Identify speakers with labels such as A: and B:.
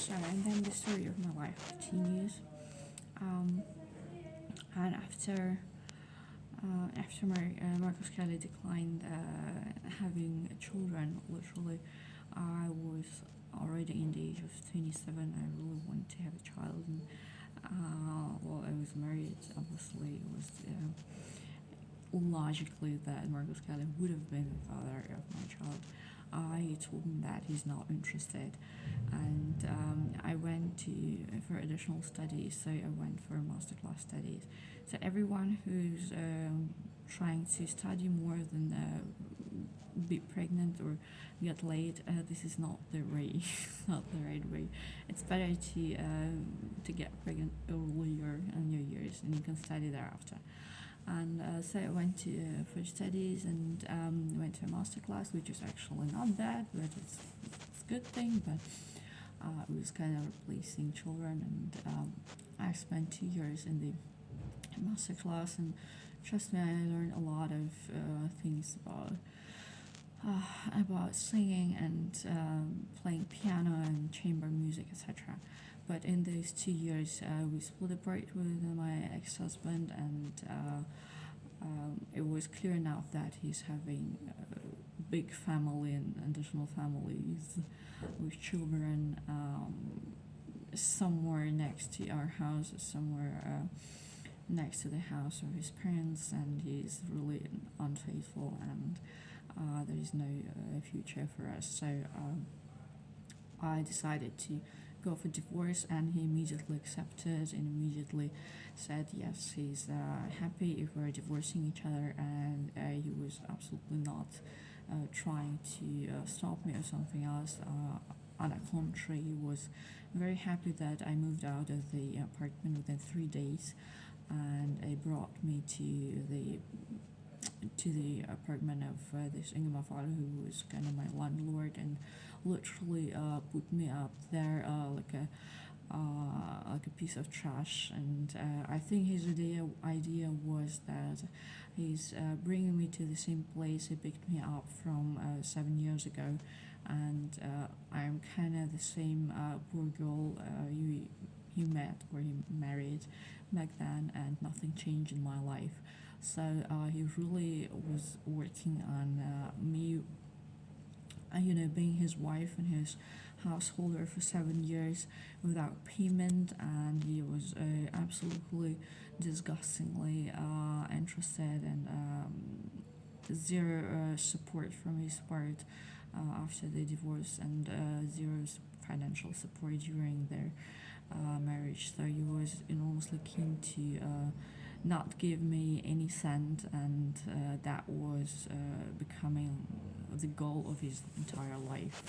A: So, and then the story of my life continues. Um, and Marcus Kelly declined having children, literally, I was already in the age of 27. I really wanted to have a child, and well, I was married. Obviously, it was logically that Marcus Kelly would have been the father of my child. I told him that he's not interested, and I went to for additional studies. So I went for masterclass studies. So everyone who's trying to study more than be pregnant or get laid, this is not the way, not the right way. It's better to get pregnant earlier in your years, and you can study thereafter. And so I went to for studies and went to a master class, which is actually not bad, but it's a good thing. But it was kind of replacing children, and I spent 2 years in the master class, and trust me, I learned a lot of things about singing and playing piano and chamber music, etc. But in those 2 years, we split apart with my ex-husband, and it was clear enough that he's having a big family and additional families with children somewhere next to our house, somewhere next to the house of his parents, and he's really unfaithful, and there is no future for us. So I decided to go for divorce, and he immediately accepted and immediately said yes, he's happy if we're divorcing each other, and he was absolutely not trying to stop me or something else. On the contrary, he was very happy that I moved out of the apartment within 3 days, and he brought me to the apartment of this Ingmar father, who was kind of my landlord, and literally put me up there like a piece of trash. And I think his idea was that he's bringing me to the same place he picked me up from 7 years ago, and I'm kind of the same poor girl you met or you married back then, and nothing changed in my life. So he really was working on me, being his wife and his householder for 7 years without payment, and he was absolutely disgustingly interested, and zero support from his part after the divorce, and zero financial support during their marriage. So he was enormously keen to not give me any cent, and that was becoming the goal of his entire life.